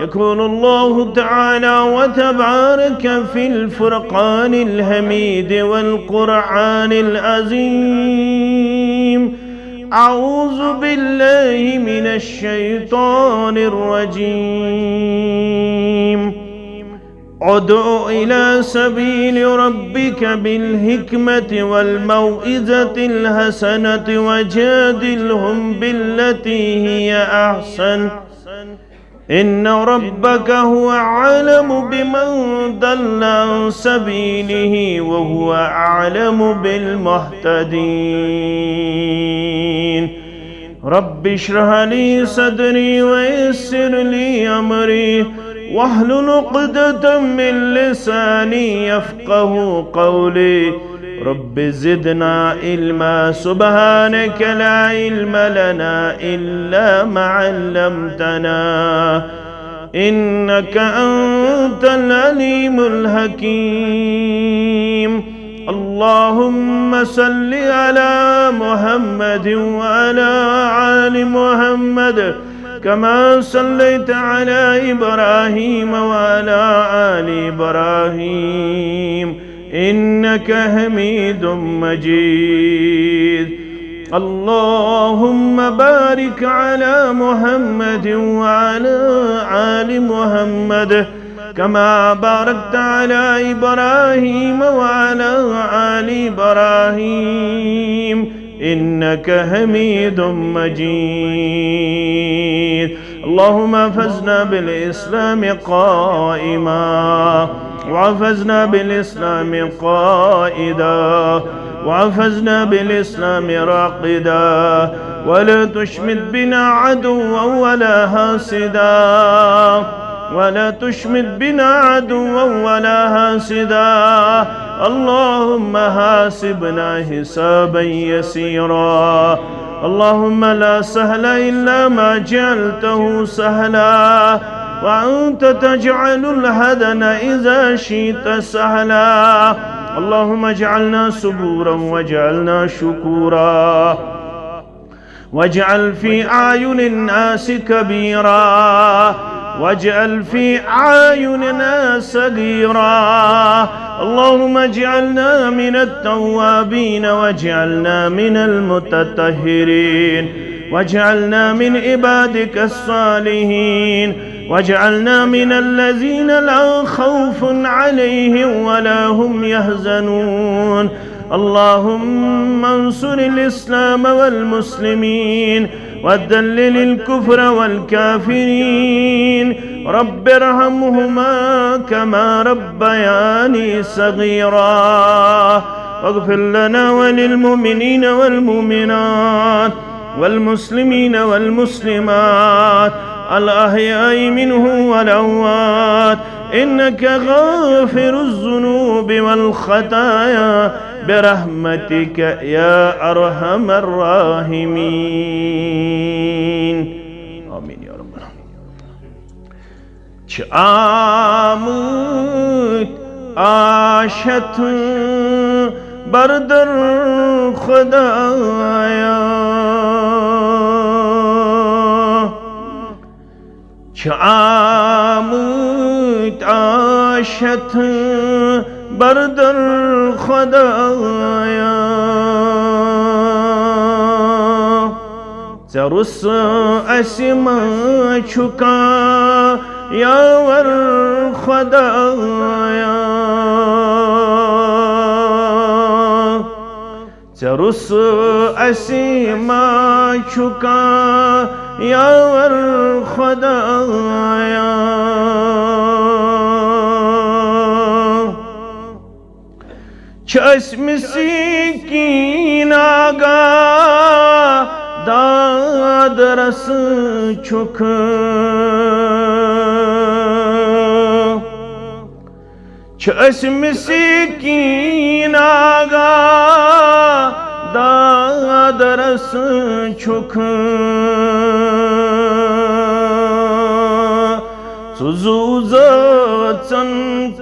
يقول الله تعالى وتبارك في الفرقان الحميد والقرآن العظيم أعوذ بالله من الشيطان الرجيم ادع إلى سبيل ربك بالحكمة والموعظة الحسنة وجادلهم بالتي هي أحسن إن ربك هو أعلم بمن ضل عن سبيله وهو أعلم بالمهتدين رب اشرح لي صدري ويسر لي أمري واحلل عقدة من لساني يفقه قولي رب زدنا علما سبحانك لا علم لنا إلا ما علمتنا إنك أنت العليم الحكيم اللهم صل على محمد وعلى آل محمد كما صليت على إبراهيم وعلى آل إبراهيم إنك حميد مجيد اللهم بارك على محمد وعلى آل محمد كما باركت على إبراهيم وعلى آل إبراهيم إنك حميد مجيد اللهم احفظنا بالإسلام قائما وحفظنا بالإسلام قائدا وحفظنا بالإسلام راقدا ولا تشمت بنا عدوا ولا حاسدا ولا تشمت بنا عدوا ولا حاسدا اللهم حاسبنا حسابا يسيرا اللهم لا سهل إلا ما جعلته سهلا وأنت تجعل الهدن إذا شئت سهلا اللهم اجعلنا صبورا واجعلنا شكورا واجعل في أعين الناس كبيرا واجعل في أعيننا صغيرا اللهم اجعلنا من التوابين واجعلنا من المتطهرين واجعلنا من عبادك الصالحين واجعلنا من الذين لا خوف عليهم ولا هم يحزنون اللهم انصر الإسلام والمسلمين وذلل الكفر والكافرين رب ارحمهما كما ربياني صغيرا واغفر لنا وللمؤمنين والمؤمنات والمسلمين والمسلمات الأحياء منهم والأموات إنك غافر الذنوب والخطايا برحمتك يا أرحم الراحمين آمين يا رب العالمين آمد آشت بردر خدایا آمد آشت بردر خدایا زرس اسما چکا یاور خدایا زرس اسما چکا یاور خدایا چشم سکین آگا داد رس چک چشم سکین آگا داد رس چک سوزوزت سن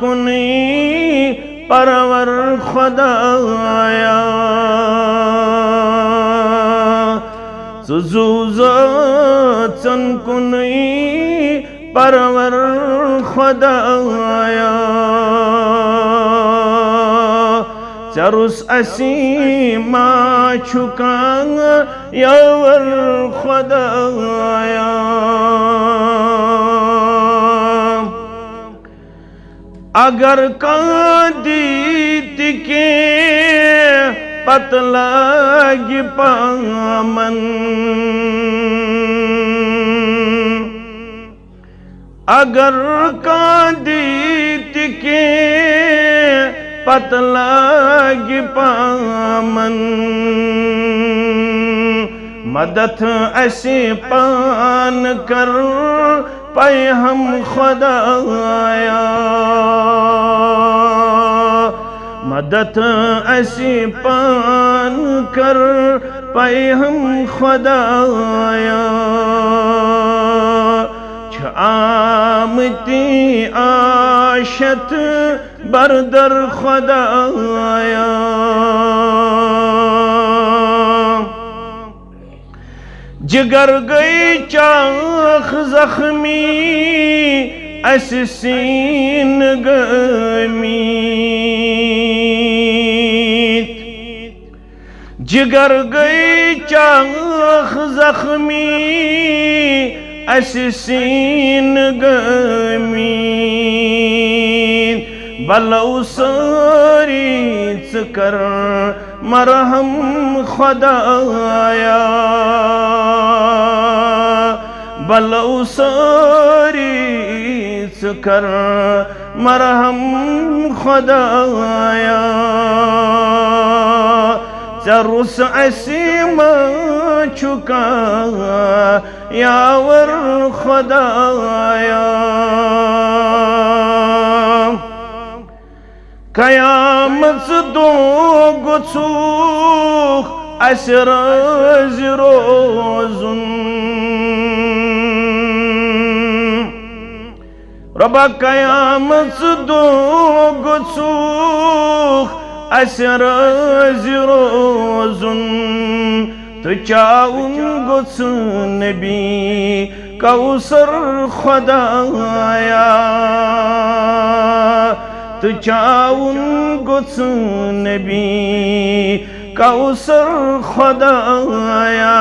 کنی پرور خدایا سوزوزت سن کنی پرور خدایا چرس اسیما چکان یاور خدایا اگر کاندیت کے پتلاگ پامن اگر کاندیت کے پتلاگ پامن مدد ایسے پان کر پائے ہم خدایا مدد ایسے پان کر پائے ہم خدایا آمتی آشت بردر خدایا جگر گئی چاخ زخمی اس سین گمیت جگر گئی چاخ زخمی اس سین گمیت بلو ساری چکر مرہم خدایا بلو ساری چکر مرہم خدایا چرس اسیما چکا یاور خدایا قیامت دو گچوخ اس راز روزن ربا قیامت دو گچوخ اس راز روزن تو چاون گچ نبی کوثر خدایا تو چاون گچ نبی کوثر خدایا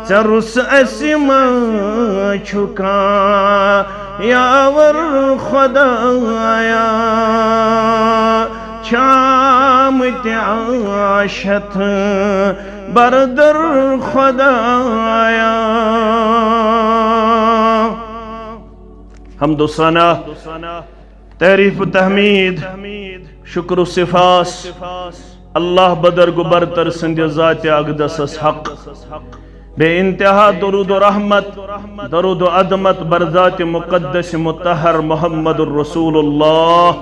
چرس اسما چھکا یاور خدایا شام عاشت بردر خدایا حمد و ثنا تعریف و تحمید شکر و صفاس اللہ بدر گبرتر سند ذات اقدس حق بے انتہا درود و رحمت درود و عظمت برذات مقدس مطہر محمد الرسول اللہ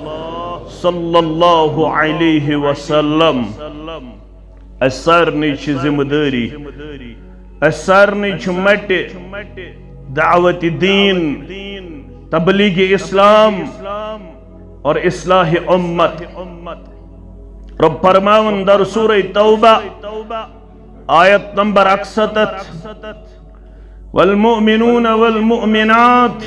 صلی اللہ علیہ وسلم سارنی چھ ذمہ داری سارنی چھ مٹ دعوت دین تبلیغ اسلام اور اصلاح امت رب فرماون در سورہ توبہ آیت نمبر 68 والمؤمنون والمؤمنات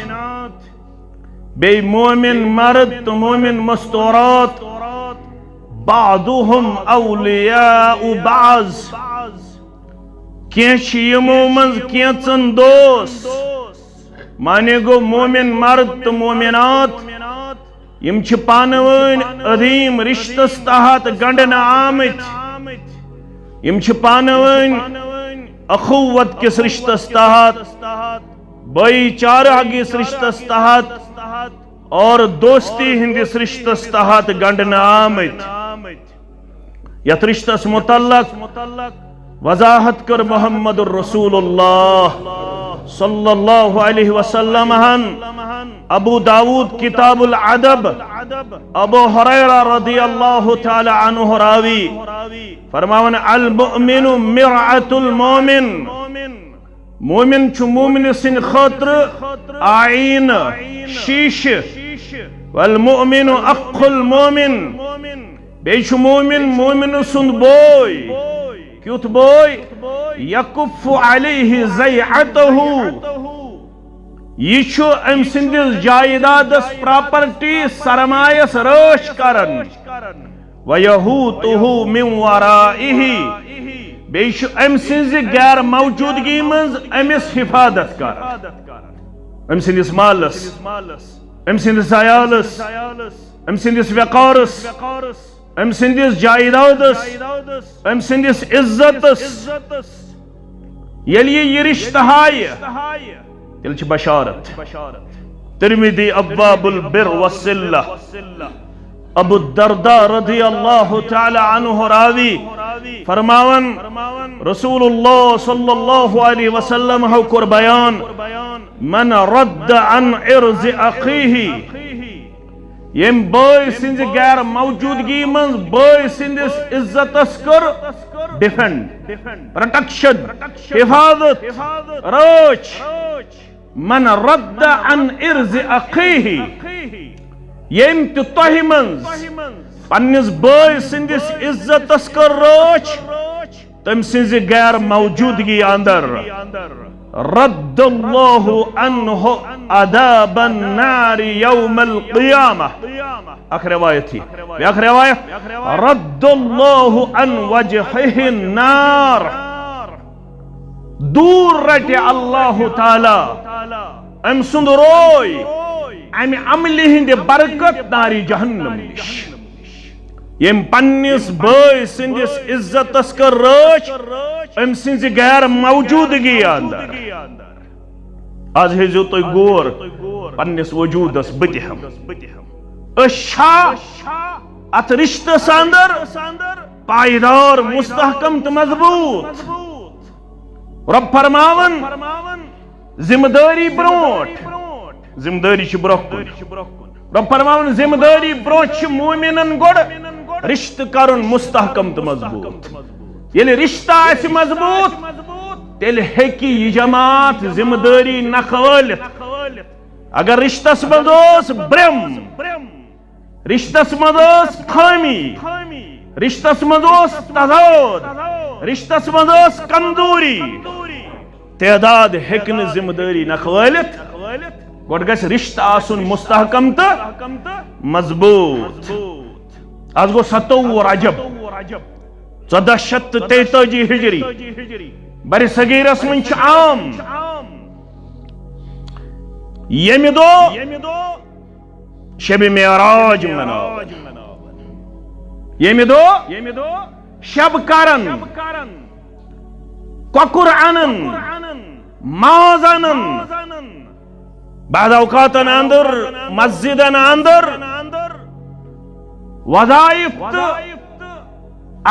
بے مومن مرد تو مومن مستورات بعضهم اولیاء بعض کینچ یمو منز کینچن دوست مانے گو مومن مرد تو مومنات یم چھ پانوین عظیم رشتس تحت گنڈن آمت یم چھ پانوین اخوت کس رشتس تحت بھائی چارہ کس رشتس تحت اور دوستی ہندس رشتس تحت گنڈن آمت یت رشتس متعلق وضاحت کر محمد الرسول اللہ صلی اللہ علیہ وسلم ابو داود کتاب العدب ابو حریرہ رضی اللہ تعالی عنہ راوی فرماون المؤمن مرعۃ المؤمن مومن چھ مومن سن خاطر آئین شیش والمؤمن اخ المؤمن بیچ مومن مومن سن بوئی کیوت بوئی یکف علیہ زیعتہو یہ چھو ام سندس جائیدادس پراپرٹی سرمایس روش کرن ویہوتہو من ورائہی بیچ ام سندس غیر موجودگی منز امس حفاظت کرن ام سندس مالس ام سندس عیالس ام سندس وقارس ام سندس جائیدادس ام سندس عزتس یلی یہ رشتہ ہائی تیل چھ بشارت ترمذی ابواب البر والصلہ ابو الدرداء رضی اللہ تعالی عنہ راوی فرماون رسول اللہ صلی اللہ علیہ وسلم ہو کر بیان من رد عن عرض اخیہ یم بوئی سنز غیر موجودگی منز بوئی سندس عزت اسکر ڈیفنڈ پروٹیکشن حفاظت روچ من رد عن عرض اخیہ یم تتوہی منز پنیس بوئی سندس عزت اسکر روچ تم سنز غیر موجودگی اندر رد اللہ عنہ عذاب النار یوم القیامہ آخر روایت تھی آخر روایت رد اللہ عن وجہہ النار دور رٹے اللہ تعالی ام سند روئی ام عملی ہند برکت ناری جہنم نش یم پنیس بھائی سندس عزت اسکر روچ ام سنز غیر موجودگی اندر آج ہیزو تو گور پنیس وجود اس بتہم اشا ات رشتہ ساندر پائیدار مستحکم تو مضبوط رب فرماون ذمہ داری بروٹ ذمہ داری چھ برکن رب فرماون ذمہ داری بروٹ چھ مومنن گوڑ رشتہ کرن مستحکم تو مضبوط. یل رشتہ آس مضبوط تیل ہیکی یہ جماعت ذمہ داری نکھوالت. اگر رشتس مز برم، رشتس مز خامی، رشتس مز تضاد، رشتس مز کمزوری، تعداد ہیکن ذمہ داری نکھوالت. گوڑ گژھِ رشتہ آسن مستحکم تو مضبوط. آج گو 27 رجب 1443 ہجری بر صغیرس من عام. یمی دو شب معراج مناو، یمی دو شب کرن، ککر انن، ماز انن، بعض اوقات اندر مسجدن اندر وظائف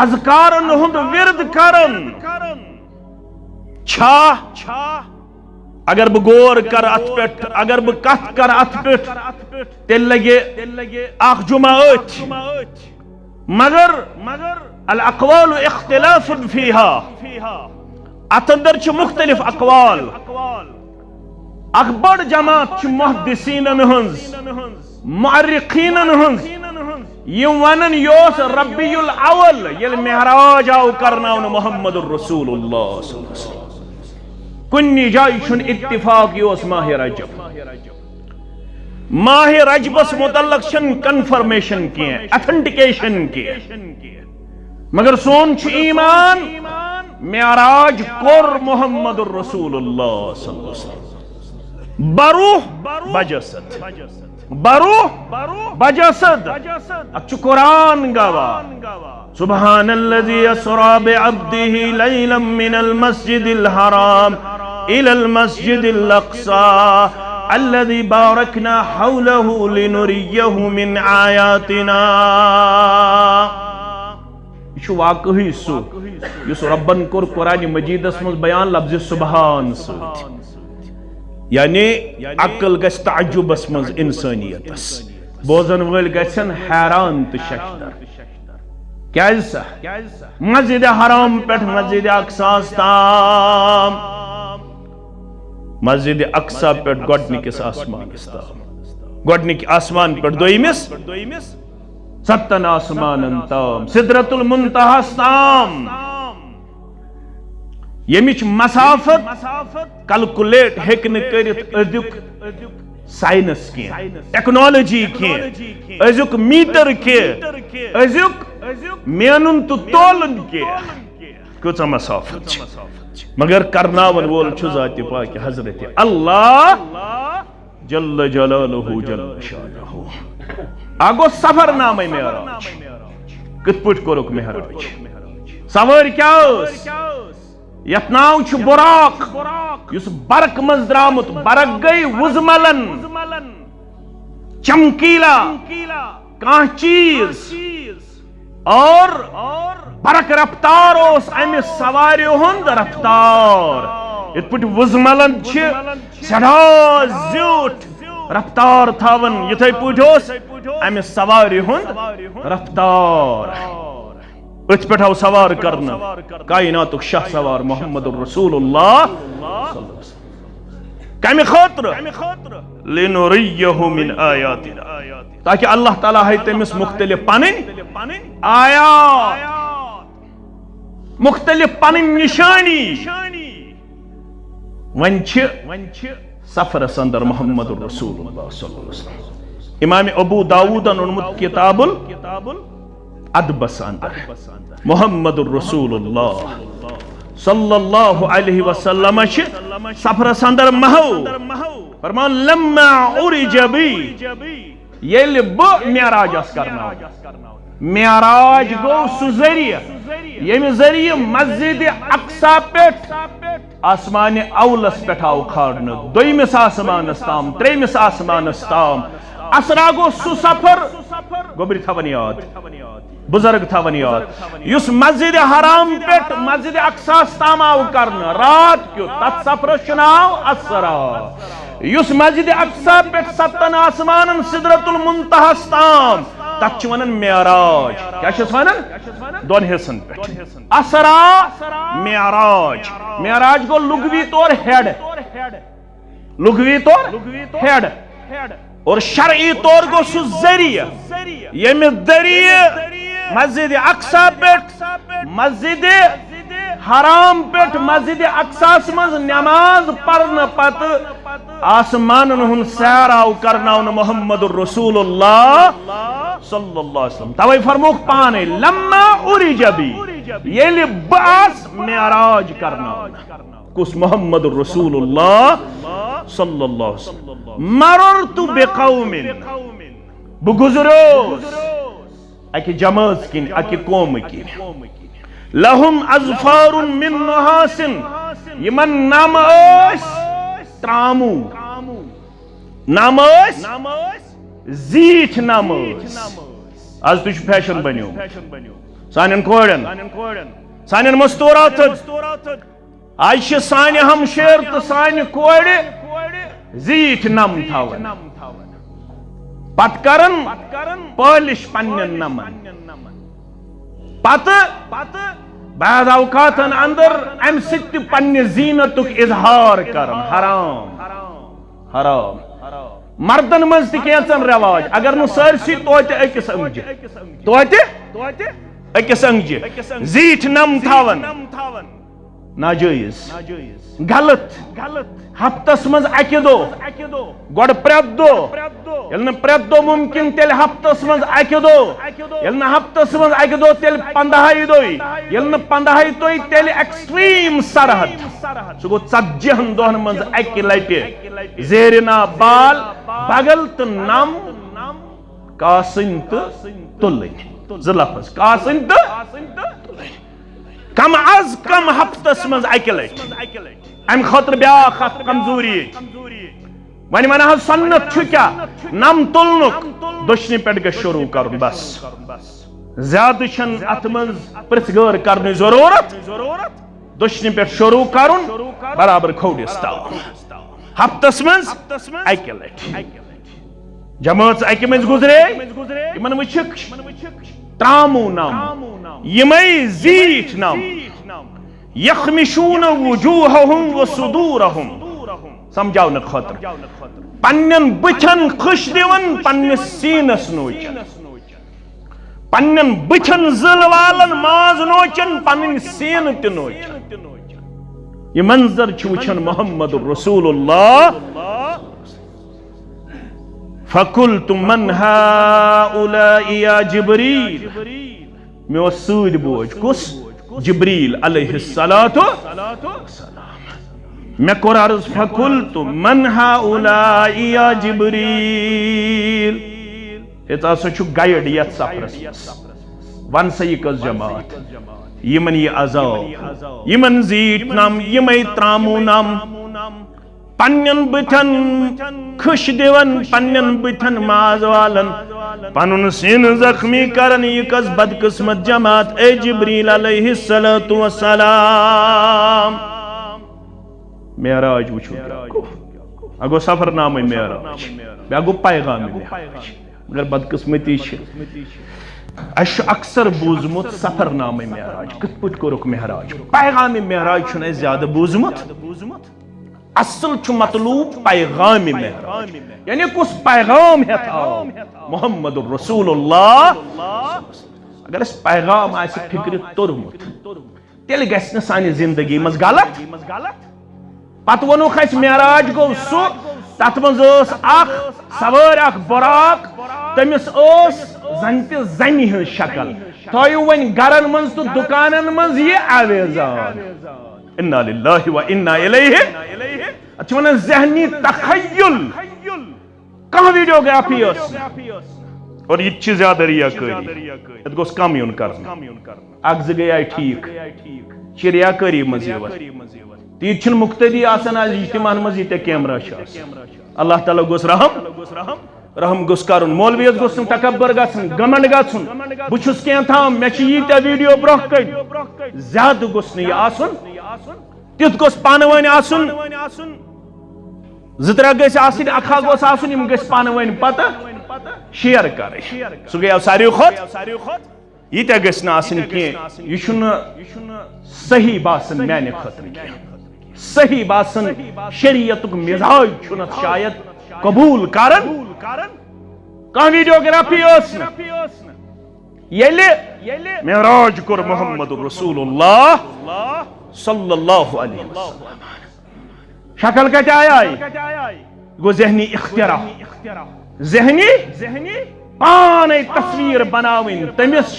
اذکارن ہند ورد کرن. چھا اگر بہ غور کر ات پہ، اگر بہ کت کر ات پہ تیل لگے اخ جمعہ ات. مگر الاقوال اختلاف فیہا، ات اندر چھ مختلف اقوال. اخ بڑ جماعت چھ محدثینن ہنز، معرخینن ہنز، یہ ونن یوس ربیع الاول یل معراج آو کرناون محمد الرسول اللہ صلی اللہ علیہ وسلم. کنی جائی چھن اتفاق یوس ماہ رجب. ماہ رجبس متعلق چھن کنفرمیشن کی، اتھنٹیکیشن کی. مگر سون چھ ایمان معراج کور محمد الرسول اللہ صلی اللہ علیہ وسلم. بروح بجسد، بروح بجسد. اچھ قرآن گواہ سبحان الذي اسرى بعبده ليلا من المسجد الحرام الى المسجد الاقصى الذي باركنا حوله لنريه من آياتنا. یہ واقعی سو یس ربن کور قرآن مجید مز بیان لفظ سبحان ست. یعنی عقل گژھِ تعجبس مز انسانیتس، بوزن ول گژھن حیران تو ششدر. کیازِ سا مسجد حرام پٮ۪ٹھ مسجد اقصا تام، مسجد اقصا پٮ۪ٹھ گۄڈنِکِس آسمانس تام، گۄڈنِکہِ آسمان پٮ۪ٹھ دوٚیمِس 7 آسمانن تام، سدرۃ المنتہاس تام. یمچ مسافت کلکولیٹ ہیکن کرت ازیک سائنس کی، ٹیکنالوجی کی، ازیک میٹر کی، ازیک مینن تو تولن کی کچھ مسافت. مگر کرناون وول چھ ذات پاک حضرت اللہ جل جلالہ جل شانہ. آگو سفر نام معراج. کت پٹ کورک معراج؟ سوار کیا یت ناو چھ براق، یس برق مز درامت. برق گئی وزملن، چمکیلا کان چیز، اور برق رفتار اس امس سواری ہند رفتار. ات پٹ وزملن چھ سڑا زیوٹ رفتار تھاون، یتھے پٹ اس امس سواری ہند رفتار. ات پہ آو سوار کرنا کائنات شاہ سوار محمد الرسول اللہ کمی خاطر لنریہ من آیاتنا، تاکہ اللہ تعالیٰ ہے تمس مختلف پنن آیات، مختلف پنن نشانی. ونچ سفر اندر محمد الرسول اللہ صلی اللہ علیہ وسلم. امام ابو داود انمت کتاب ادبس اندر محمد الرسول اللہ صلی اللہ علیہ وسلم سفر اندر مہو فرمان لما عرج بی یل بہ معراج اس کرنا. معراج گو سو ذریعہ یم ذریعہ مسجد اقصا پیٹھ آسمان اولس پیٹھ آو کھارن، دویمس آسمانس تام، تریمس آسمانس تام. اسرا گو سو سفر گوبری تھاون یاد، بزرگ تھاون یاد، یس مسجد حرام پیٹھ مسجد اقصا تام آو کرن رات کیو، تت سفرس ناو اسرا. یس مسجد اقصا پیٹھ 7 آسمانن سدرۃ المنتہاس تام، تت چھ ونان معراج. کیا چھس ونان دون حصن پہ اسرا معراج معراج گو لغوی طور ہیڈ لغوی طور ہیڈ اور شرعی طور گو سو ذریعہ یم ذریعہ مسجد اقصا پہ مسجد حرام پہ مسجد اقصاس مز نماز پڑھنے پتہ آسمان ہن سیر آو کرناون محمد الرسول اللہ صلی اللہ علیہ وسلم توے فرموک پانے لما عرج بی یلی باس معراج کرناون کس محمد الرسول اللہ صلی اللہ علیہ وسلم مررت بقوم بگزروس اکی جماعت کن اکی قوم کن لہم اظفار من نحاس یمن نام اس ترامو نام اس زیٹ نام اس آج تجھ فیشن بنیو سانین کوڑن سانین مستورات آج سانی ہمشیر تو سانی کوڑ زیٹ نام تھاون پت کرن پالش پنن نمن پت بعض اوقاتن اندر ام ست پنہ زینتک اظہار کرن حرام حرام مردن مز تینچن رواج اگر نو سرسی توتہ اکس انگجہ توتہ اکس انگجہ زیٹ نم تھاون ناجائز غلط ہفتس مز اکہ دو گوڑ پریت دو یلن پریت دو ممکن تیل ہفتس مز اکہ دو یلن ہفتس مز اکہ دو تیل 15 دوئی یلن 15 دوئی تیل ایکسٹریم سرحد سو گو 40 دہن مز اکہ لٹہ زیرنا بال بغل تو نم کاسن تو تلن زلفظ کاسن تو کم از کم ہفتس مز اکہ لٹ ام خاطر بیا خط کمزوری ون ون سنت کیا نم تلنک دشنی پہ گھ شروع کرن بس زیادہ چھ ات من پرت غور کرنے ضرورت دشنی پہ شروع کرن برابر کھوڑس تام ہفتس مز اکہ لٹ جماعت اکہ مز گزرے یمن وچھک ترامو نام یمے زیٹ نام یخمشون وجوہہم وصدورہم سمجھاؤ خاطر پنن بچن خوش دیون پنن سینس نوچن پنن بچن زل والن ماز نوچن پنن سین تہ نوچن یہ منظر چھ وچھن محمد رسول اللہ فقلت من هؤلاء یا جبریل میں سود بوجھ کس جبریل علیہ السلام میں کور عرض فقلت من هؤلاء یا جبریل ایتا سچو گائیڈ یت سفرس ون سی کس جماعت یمن یہ عذاب یمن زیٹ نام یمی ترامو نام پنن بتن خوش دیون پنن بتن ماز والن پنن سین زخمی کرن یہ کس بدقسمت جماعت اے جبریل علیہ السلام معراج وچھو اگو سفر نام معراج اگو پیغام معراج مگر بدقسمتی اش اکثر بوزمت سفر نام معراج کت پٹ کرک معراج پیغام معراج چھنے زیادہ بوزمت اصل چھ مطلوب پیغام معراج یعنی کس پیغام ہے تھا محمد الرسول اللہ اگر اس پیغام آئے سے فکر ترمت تیل گھس نہ سانی زندگی مز غلط پت ونو خیس معراج گو سو تت مز اخ سوار اخ براق تمس زنت زنی ہن شکل تھو ون گرن من تو دکانن من یہ آویزان انا للہ و انا الیہ اچھا ونن ذہنی تخیل کہاں ویڈیوگرافی اس اور یہ چیز زیادہ ریاکاری ات گوس کم یون کرنا اگز گئی آئی ٹھیک چھ ریاکاری مزیور تیت چھن مقتدی آسان آج اجتماع مزید تے کیمرہ شاس اللہ تعالیٰ گوس رحم گوس کرن مولویت گوس تکبر گسن گمنڈ گسن بچھس کین تھام میں چھ یہ ویڈیو برہ کن زیادہ گوس نہیں آسن تیت گوس پانوین آسن زترہ گیس آسن اکھا گوس آسن یم گیس پانوین پتہ شیئر کرے سو گیا ساری خود یہ تہ گژھِ نہٕ آسٕنۍ کینٛہہ یہ چھُنہٕ صحیح باسان میانہِ خٲطرٕ کینٛہہ صحیح باسان شریعتُک مزاج چھُنہٕ شاید قبوٗل کران کانٛہہ ویڈیوگرافی ٲس نہٕ ییٚلہِ معراج کوٚر محمد رسول اللہ صلی اللہ علیہ وسلم شکل کتہِ آیہِ گوٚو ذہنی اختراع ذہنی پانے تصویر بناوٕنۍ تٔمِس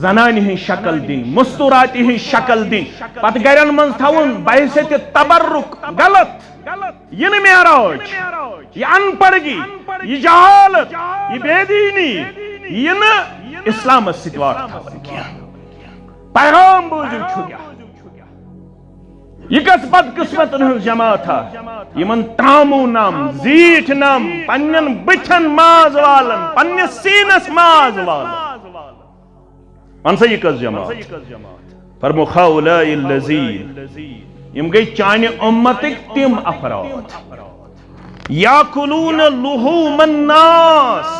زنانہِ ہٕنٛز شکل دِنۍ مستوراتی ہٕنٛز شکل دِنۍ پتہٕ گرن منٛز تھاوُن بحثیت تبرک غلط یہ نہٕ معراج یہ ان پڑھگی یہ جہالت یہ بے دینی یہ نہٕ اسلامس سۭتۍ واٹھ تھاوان کینٛہہ پیغام بوٗزِو چھُ کیٛاہ یہ کس بد قسمتن ہٕنٛز جماعت یمن تامو نم زیٹھ نم پنن بچن ماز والن پنس سینس ماز والن ون سا یہ کس جماعت فرمو ہؤلاء الذین یم گئی چانہ امتک تم افراد یاکلون لحوم الناس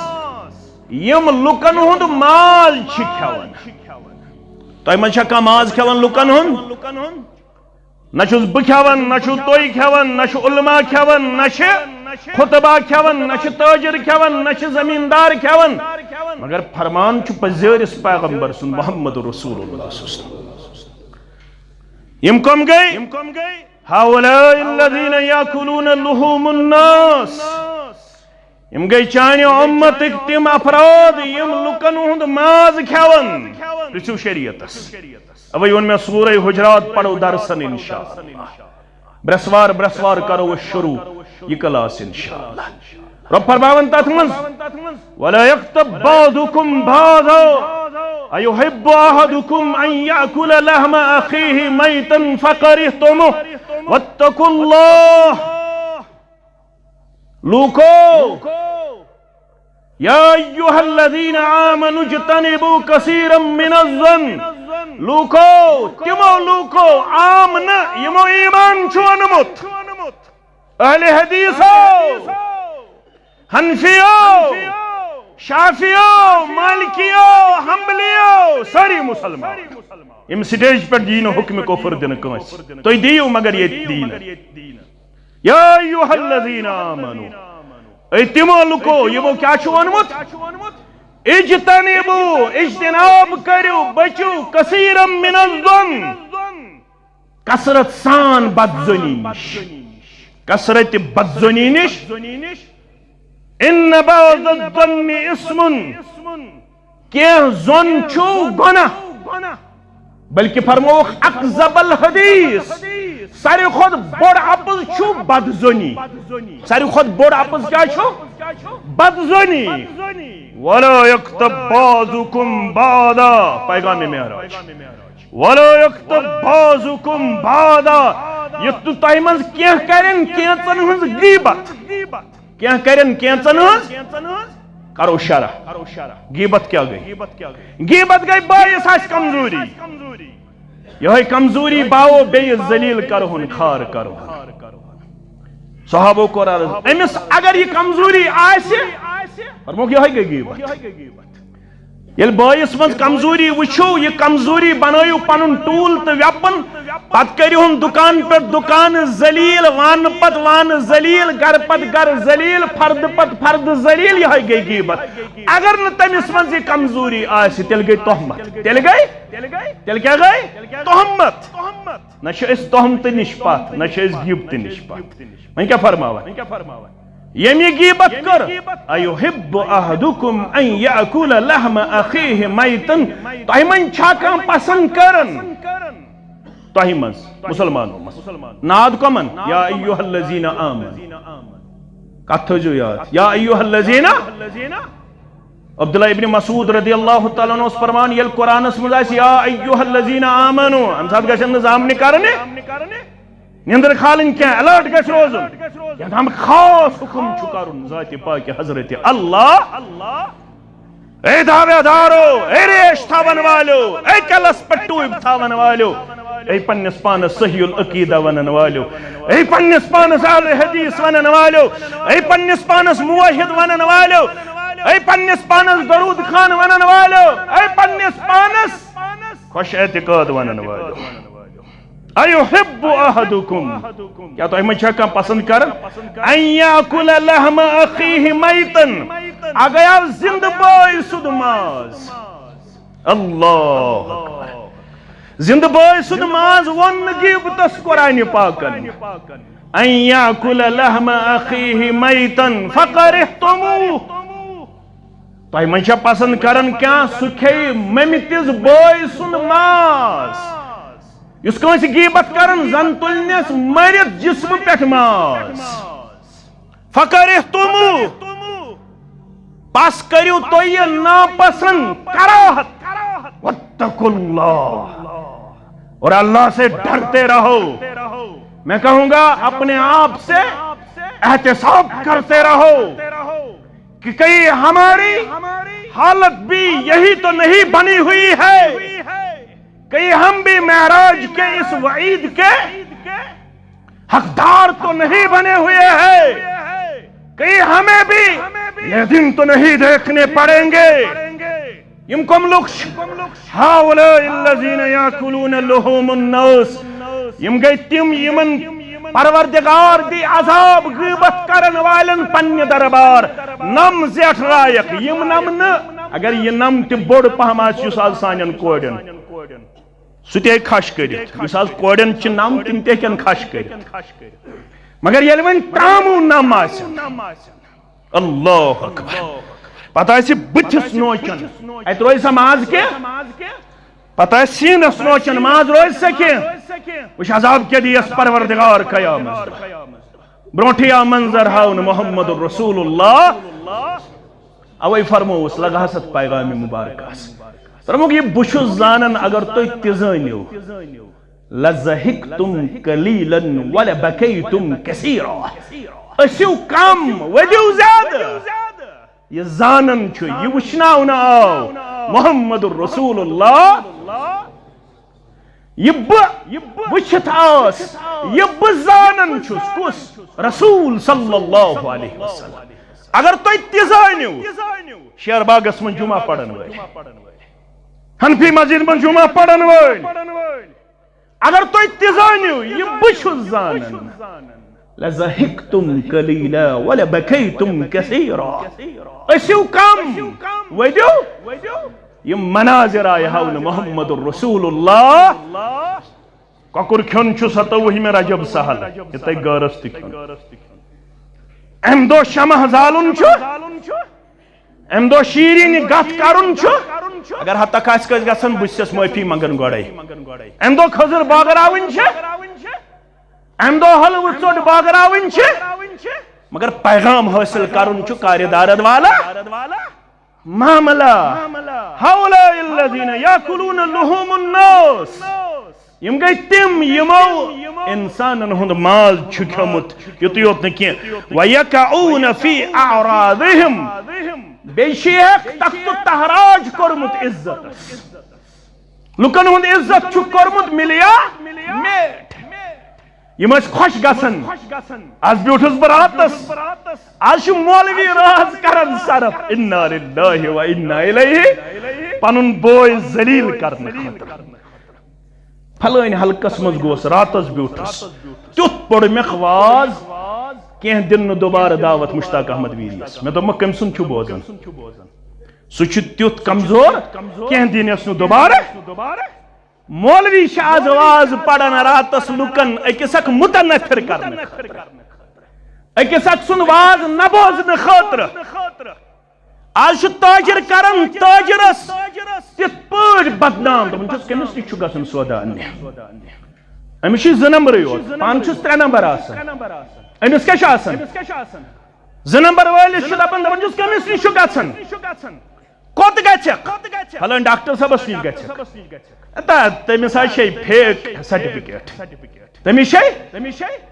یم لکن ہند مال چھ کھیوان تۄہہِ منٛز چھا کانٛہہ ماز کھیوان لکن ہند نہ چھُس بہٕ کھیوان نہ چھُو تُہۍ کھیوان نہ چھُ علما کھیوان نہ چھِ خطبہ کھیوان نہ چھِ تاجر کھیوان نہ چھِ زمیندار کھیوان مگر فرمان چھُ پزیرس پیغمبر سُنٛد محمد رسول اللہ یم کم گئی ہؤلاء الذین یاکلون لحوم الناس یم گئی چانہ امتک تم افراد یم لکن ہند ماز کھیوان پرژھِو شریعتس اوے وون میں سورہ حجرات پڑھو درسن انشاءاللہ برسوار کرو شروع یہ کلاس انشاءاللہ رب فرماون تتھ منٛز ولا یغتب بعضکم بعضا ایحب احدکم ان یاکل لحم اخیہ میتا فکرہتموہ واتقوا اللہ لوکو یا ایہا الذین آمنوا اجتنبوا کثیرا من الظن لوکو تمو لوکو عام نہ یمو ایمان چھُ اونمُت اہل حدیثو حنفیو شافیو مالکیو حنبلیو ساری مسلمان یم سٹیج پر دین حکم کفر دن کٲنٛسہِ تُہۍ دِیِو مگر ییٚتہِ دیٖن یا ایھا الذین آمنوا اے تمو لوکو یمو کیٛاہ چھُ ووٚنمُت اجتنبو اجتناب کرو بچو کثیرا من الظن کثرت سان بدظنی نش کثرت بدظنی نش ان بعض الظن اسم کہ ظن چھو گناہ بلکہ فرموک اکذب الحدیث ساری خود بڑ اپز چھو بدظنی ساری خود بڑ اپز کیا چھو بدظنی ولا یکتب بعضکم بعضا پیغام معراج ولا یکتب بعضکم بعضا یہ تو تۄہہِ منٛز کینٛہہ کرن کینٛژن ہٕنٛز غیبت کینٛہہ کرن کینٛژن ہٕنٛز کرو شرح غیبت کیا گئی غیبت گئی باعث آسہِ کمزوری یہے کمزوری باو بیٚیہِ ذلیل کرہون خار کرہون صحابو کوٚر عرض أمِس اگر یہ کمزوری آسہِ فرموک یہے گئی غیبت ییٚلہِ بٲیِس منٛز کمزوری وٕچھو یہ کمزوری بنٲیِو پنُن ٹوٗل تہٕ ویپن پتہٕ کٔرِہُن دُکان پٮ۪ٹھ دُکان ذلیل وانہٕ پتہٕ وانہٕ ذلیل گرٕ پتہٕ گرٕ ذلیل فردٕ پتہٕ فردٕ ذلیل یہے گئی غیبت اگر نہٕ تٔمِس منٛز یہ کمزوری آسہِ تیٚلہِ گئی تہمت تیٚلہِ کیٛاہ گئی تہمت نہ چھِ أسۍ تہمتہٕ نِش پتھ نہ چھِ أسۍ غیبتہٕ نِش پتھ وۄنۍ کیٛاہ فرماوان یمی غیبت کر ایحب احدکم ان یاکل لحم اخیہ میتا تۄہہِ منٛز چھا کانٛہہ پسند کران تۄہہِ منٛز مسلمانو منٛز ناد کمن یا ایھا الذین آمنوا کتھ تھٲیزیو یاد یا ایھا الذین عبداللہ ابن مسعود رضی اللہ تعالیٰ عنہ فرمان ییٚلہِ قرآنس منٛز آسہِ یا ایھا الذین آمنوا امہِ ساتہٕ گژھن نہٕ زامنہِ کرنہِ نندر کھالن کیا الرٹ گژھِ روزُن یتھ ہم خاص حکم چھُ کرُن ذاتِ پاکہِ حضرت اللہ اے دعوے دارو اے ریش تھاون والو اے کلس پٮ۪ٹھ ٹوٗپۍ تھاون والو اے پننس پانس صحیح العقیدہ ونن والو اے پننس پانس اہل حدیث ونن والو اے پننس پانس موحد ونن والو اے پنس پانس درود خان ونن والو اے پنس پانس خوش اعتقاد ونن والو ایحب احدکم کیا تو احمد شاہ پسند کر ان یاکل لحم اخیہ میتن اگیا زند بوئی سد ماز اللہ اکبر زند بوئی سد ماز ون غیبتس قرآن پاکن ان یاکل لحم اخیہ میتن فقرہتموہ تو احمد شاہ پسند کرن کیا سکھے ممتز بوئی سن ماز اس کو اس غیبت کرن زن تلنس مرد جسم پیٹھ ماز فقرہتموہ پس کریو تو یہ ناپسند کراہت واتقوا اللہ اور اللہ سے ڈرتے رہو میں کہوں گا اپنے آپ سے احتساب کرتے رہو کہ کئی ہماری حالت بھی یہی تو نہیں بنی ہوئی ہے کئی ہم بھی معراج کے اس وعید کے حقدار تو نہیں بنے ہوئے ہیں کئی ہمیں بھی یہ دن تو نہیں دیکھنے پڑیں گے یم کم لوگ ہاؤلاء الذین یاکلون لحوم الناس یم گئی تم یمن پروردگار دی عذاب غیبت کرن والن پنہ دربار نم زیٹھ رائق یم نم نہ اگر یہ نم تہ بوڑ پہم آس آز سانن کوڑن سہ تہ کھش کرت مثال کوڑن چھ نم تم تہ ہیکن کھش کرت مگر یل ون تامو نم آسن اللہ اکبر پتہ آسہ بتھس نوچن ات روز سا ماز کے پتہ آسہ سینس نوچن ماز روز سا کی وش عذاب کے دیس پروردگار قیامت برونٹھیا منظر ہاون محمد رسول اللہ اوے فرموس لگا ست پیغام مبارکاس فرموک یہ بشو زانن اگر تو اتزانیو لزہکتم قلیلا ولبکیتم کثیرا اسیو کم ودیو زیادہ یہ زانن چھو یہ وشناؤن آو محمد الرسول اللہ یہ وشت آس یہ زانن چھوس کس رسول صلی اللہ علیہ وسلم اگر تو اتزانیو شیر باغس من جمعہ پڑھن وی حنفی مسجد من جمعہ پڑھن وی اگر تو اتزانیو یہ بشو زانن لزہکتم قلیلا ولبکیتم کثیرا اسیو کم ودیو یہ مناظر آئے ہاون محمد الرسول اللہ ککر کھن چھو ستوہی میں رجب سہل یہ تے گارست کھن ام دو شمع زالن چھو ام دو شیرین گت کرن چھو اگر حتی کاس کس گسن بسیس معافی منگن گوڑائی ام دو خضر باگراون چھو ام دو حلو ژوٹ باگراون چھو مگر پیغام حاصل کرن چھو کاری دارد والا معاملہ ہاؤلاء الذین یاکلون لحوم الناس یم گئی تم یمو انسانن ہند مال چھو کھیومت یوت یوت نکی ویقعون فی اعراضہم بیشیک تخت تحراج کرمت عزت لکن ہند عزت چھو کرمت ملیا میٹ یم اس خوش گسن آج بیوٹھس براتس آج مولوی راز کرن صرف انا للہ و انا الیہ پنن بوئی ذلیل کرن خاطر پھلائن حلقس مز گوس راتس بیوٹھس تیت پڑ مخواز کہیں دن دوبارہ دعوت مشتاق احمد ویریس میں تو مکم سن چھو بوزن سچ تیت کمزور کہیں دن اس دوبارہ مولوی شاز واز پڑھن راتس لکن اکسک متنفر کرن اکسک سن واز نبوزن خاطر آج تاجر کرن تاجرس تیت پوچ بدنام تو منچس کمس نی چھو گسن سودا انیا امیشی زنمبر یوت پانچس 3 نمبر آسن امس کیا آسن زنمبر والی شد اپن منچس کمس نی چھو گسن کوت گچک حالان ڈاکٹر صاحبس نی گچک تمس آئی فیک سرٹیفکیٹ تمس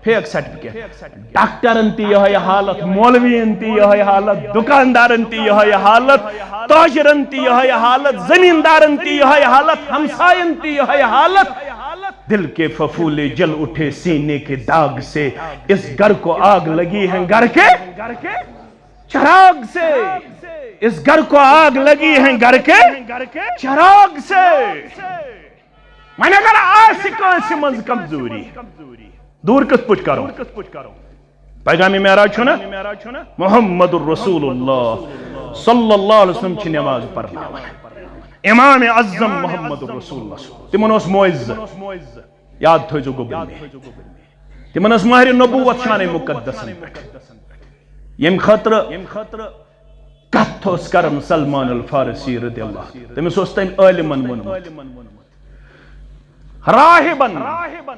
فیک سرٹیفکیٹ ڈاکٹرن تی یہ حالت مولوین تی یہ حالت دکاندارن تی یہ حالت تاجرن تی یہ حالت زمیندارن تی یہ حالت ہمسائن تی یہ حالت دل کے پھپھولے جل اٹھے سینے کے داغ سے اس گھر کو آگ لگی ہے گھر کے چراغ سے اس گھر کو آگ لگی ہے گھر کے چراغ سے میں نے کہا آسکان سے منز کمزوری دور کس پچ کرو پیغامی معراج چھو نا محمد الرسول اللہ صلی اللہ علیہ وسلم چھ نماز پڑھنا امام اعظم محمد الرسول اللہ تمن اس معز یاد تھو جو گبل میں تمن اس ماہر نبوت شان مقدس یم خطر کت اس کرم سلمان الفارسی رضی اللہ تمس اس تم عالمن ونمت راہبن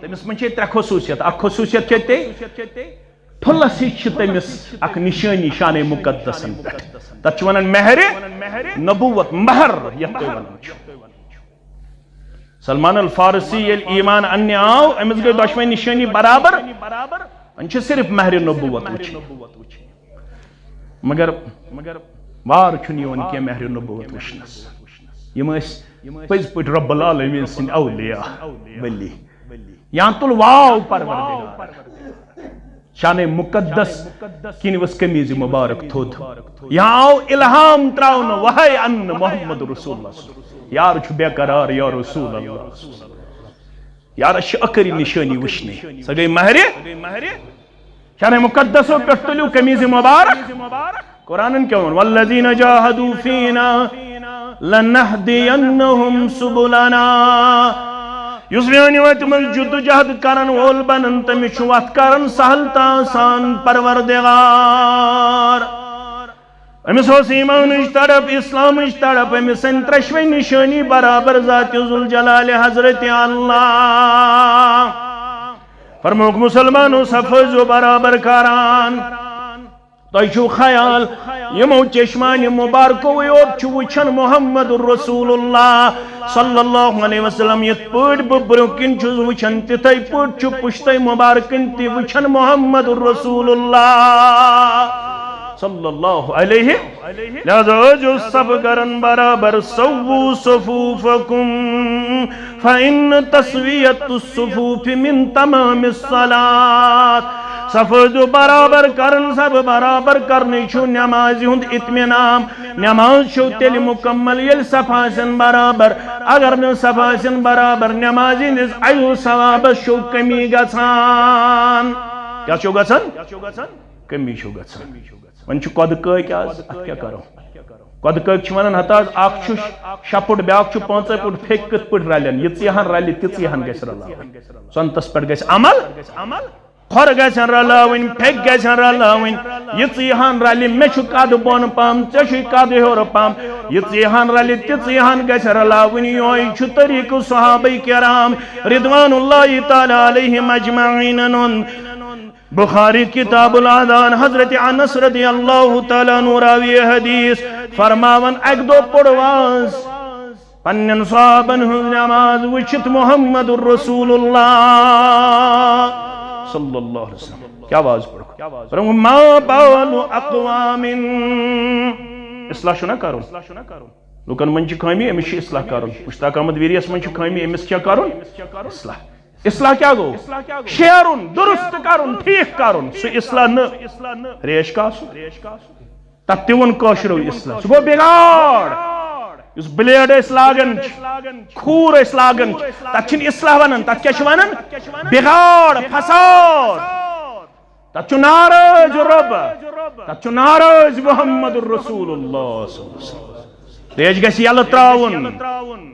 تمس من چھ ترے خصوصیت اک خصوصیت چھ پھلس ہی تمس اک نشانی شان مقدس تت ونان مہر نبوت مہر یت سلمان الفارسی یل ایمان انہ آو امس گئی دشوئی نشانی برابر ان صرف مہر نبوت وچ مگر وار چھن یون کی مہر نبوت وچنس یم اس پز پٹ رب العالمین سن اولیاء ولی یہاں تل واو پروردگار شان مقدس کین وس کمیز مبارک تھود یہاں آو الہام تراؤن وحی ان محمد رسول اللہ یار چھ بے قرار یا رسول اللہ یار شکری نشانی وشنی سگئی مہر شان مقدس و پٹلو کمیز مبارک قرآن کیا ون والذین جاہدوا فینا لنہدینہم سبلنا یس میانی ویت من جد جہد کرن وول بنن تمش وقت کرن سہل تاسان پروردگار امس ہوس ایمان طرف اسلام طرف امس ترشوی نشانی برابر ذات ذوالجلال حضرت اللہ فرموک مسلمانو صفز برابر کران تو خیال یمو چشمان مبارکو یوب وچھن محمد الرسول اللہ صلی اللہ علیہ وسلم یت پوٹ برکن چھز وچھن تتھائی پوٹ چھ پشتے مبارکن تی وچھن محمد الرسول اللہ صلی اللہ علیہ لہذا جو سب کرن برابر سوو صفوفکم فإن تسویت الصفوف من تمام الصلاة صفد برابر کرن سب برابر کرنی چھو نمازی ہند اطمینام نماز چھو تیل مکمل یل صفاسن برابر اگر نہ صفاسن برابر نمازی نز ایو ثواب چھو کمی گسان کیا چھو گسان کمی چھو گسان ون چھو قد کئی آز کیا کرو قد کئی چھو ونن ہتاز اک چھو شپٹ بیاک چھو پانچے پٹ پھیک کت پٹ رالین یتی ہن رالی تیتی ہن گیس رلاوین سنتس پٹ گیس عمل خور گیسن رلاوین پھیک گیسن رلاوین یتی ہن رالی میں چھو قد بون پام چشو قد ہور پام یتی ہن رالی تیتی ہن گیس رلاوین یوئی چھو طریق صحابہ کرام رضوان اللہ تعالی علیہم اجمعین بخاری کتاب الادان حضرت انس رضی اللہ تعالیٰ نوراوی حدیث فرماون ایک دو پڑواز پنن صحابن ہن نماز وچت محمد الرسول اللہ صلی اللہ علیہ وسلم کیا آواز پڑھو فرمو ما بال اقوام اصلاح شنا کرون لوکن من چھ خامی امس چھ اصلاح کرون مشتاق احمد ویریس من چھ خامی امس کیا کرون اصلاح اصلاح کیا گو شیرن درست کرن ٹھیک کرن سو اصلاح نہ ریش کاسو تب تیون کاشرو اصلاح سو گو بگاڑ اس بلیڈ اس لاگن کھور اس لاگن تب چھن اصلاح ونن تب کیا ونن بگاڑ فساد تب چھن نارج رب تب چھن نارج محمد الرسول اللہ صلی اللہ علیہ وسلم ریش گیسی اللہ تراؤن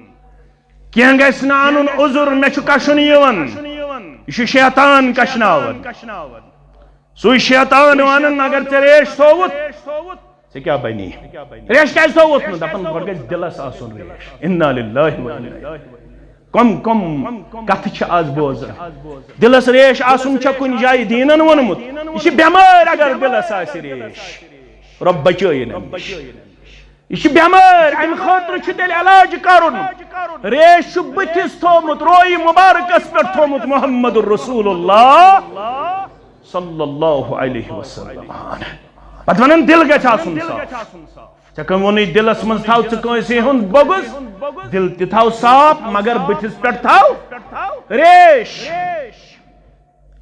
کیا گیس نانن عذر میں چھو کشن یون یہ شیطان کشناون سوئی شیطان وانن اگر تے ریش سووت سے کیا بنی ریش کیا سووت نو دپن گوڑ گیس دلس آسن ریش انا للہ و انا کم کت چھ آز بوزن دلس ریش آسن چھ کن جائی دینن ونمت یہ بیمار اگر دلس آس ریش رب بچائین یہ بیمار ام خاطر چھ تیل علاج کرن ریش بتس تھومت روئی مبارکس پر تھومت محمد الرسول اللہ صلی اللہ علیہ وسلم پتہ ونن دل گژھِ آسن صاف ژےٚ کٔم ووٚنُے دلس منٛز تھاو ژٕ کٲنٛسہِ ہُنٛد بغض دل تہِ تھاو صاف مگر بٕتھِس پٮ۪ٹھ تھاو ریش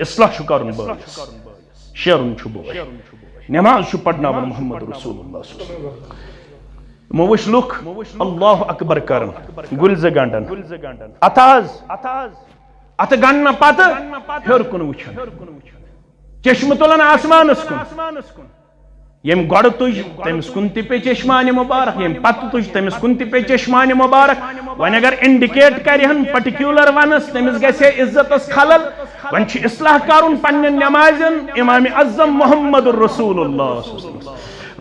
اصلاح چھُ کرُن بٲیِس شیرُن چھُ بوے نماز چھُ پرناوان محمد رسول اللہ صلی اللہ علیہ وسلم موش لوک اللہ اکبر کرن گلز گنڈن اتاز ات گنڈ پتہ ہر کن وچھن چشم تلن آسمانس کن یم گوڑ تج تمس کن تہ پے چشمان مبارک یم پتہ تج تمس کن تہ پے چشمان مبارک ون اگر انڈیکیٹ کرہن پرٹیکولر ونس تمس گژھِ عزتس خلل ون چھ اصلاح کرن پنن نمازن امام اعظم محمد رسول اللہ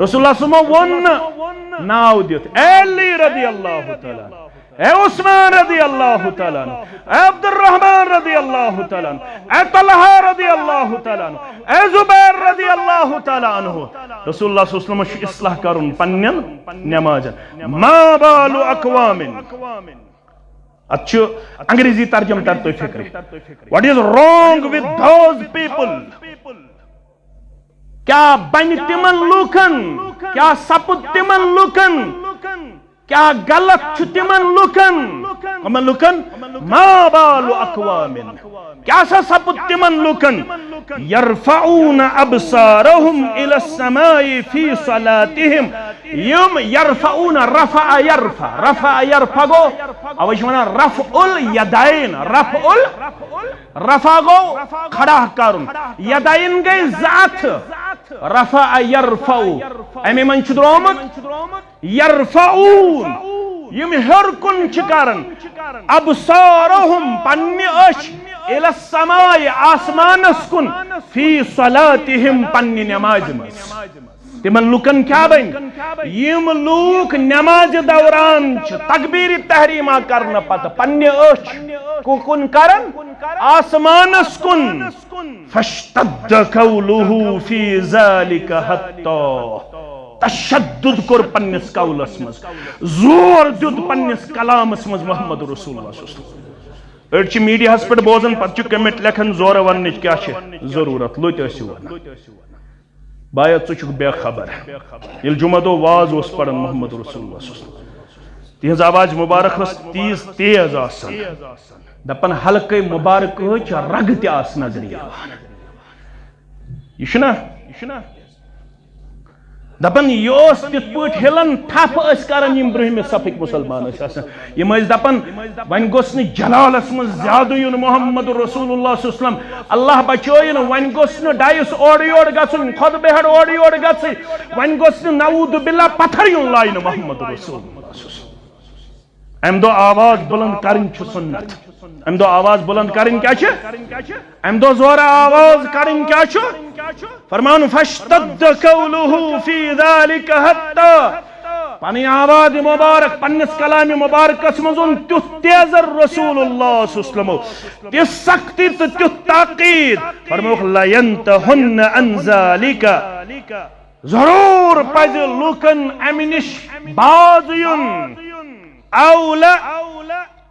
رسول اللہ سمو ون ناو دیت اے علی رضی اللہ تعالی اے عثمان رضی اللہ تعالی اے عبد الرحمن رضی اللہ تعالی اے طلحہ رضی اللہ تعالی اے زبیر رضی اللہ تعالی عنہ رسول اللہ صلی اللہ علیہ وسلم اصلاح کرن پنن نماز ما بال اقوام اچھو انگریزی ترجمہ تر تو فکر what is wrong with those people کیا بن تمن لوکن کیا سپد تمن لوکن کیا غلط چھ تمن لوکن کمن لوکن ما بال اقوام کیا سپد تمن لوکن یرفعون ابصارهم الى السماء في صلاتهم یم یرفعون رفع یرفع گو اوش ونا رفع الیدین رفع گو کھڑا کرن یدین گئی ذات رفع یرفع امی من چھ درومت یرفعون یم ہر کن چکارن ابصارهم پنی اش الى السماء آسمانس کن فی صلاتهم پنی نماز مس تمن لوکن کیا بین یم لوک نماز دوران تکبیر تحریمہ کرنا پتہ پنی اچ کن کرن آسمانس کن فاشتد قوله فی ذالک حتی تشدد کر پنس قولس مز زور دیت پنس کلامس مز محمد رسول اللہ صلی اللہ علیہ وسلم اڑ چھ میڈیا ہس پہ بوزن پتہ چھ کمنٹ لکھن زور ونچ کیا چھ ضرورت لوت ٲسِو ونان بایا ژٕ چھُکھ بے خبر ییٚلہِ جمعہ دۄہ واز اوس پران محمد رسول اللہ صلی اللہ علیہ وسلم تہنٛز آواز مبارک ٲس تیز آسان دپان حلقے مبارکٕچ رگ تہِ آس نظرِ یِوان یہ چھُنا دپان یہ اوس تِتھ پٲٹھۍ ہلن ٹھپ ٲسۍ کران یم برہمہِ صفٕکۍ مُسلمان ٲسۍ آسان یم ٲسۍ دپان وۄنۍ گوٚژھ نہٕ جلالس منٛز زیادٕ یُن محمد رسول اللہ صلی اللہ علیہ وسلم اللہ بچٲیِن وۄنۍ گوٚژھ نہٕ ڈایس اورٕ یورٕ گژھُن خۄد بہر اورٕ یورٕ گژھٕنۍ وۄنۍ گوٚژھ نہٕ نعوذ باللہ پتھر یُن لاینہٕ محمد رسول اللہ صلی اللہ علیہ وسلم امہِ دۄہ آواز بلند کرٕنۍ چھِ سنت امہِ دۄہ آواز بلند کرٕنۍ کیٛاہ چھِ امہِ دۄہ زورٕ آواز کرٕنۍ کیٛاہ چھُ فرمان فاشتد قوله فی ذالک حتی پنٕنۍ آواز مبارک پننس کلام مبارکس منٛز اوٚن تیُتھ تیزر رسول اللہ صلی اللہ علیہ وسلم تِژھ سختی تہٕ تیُتھ تاکید فرمووُکھ لینتہن عن ذالک ضرور پزِ لوٗکن امہِ نش باز یُن اولا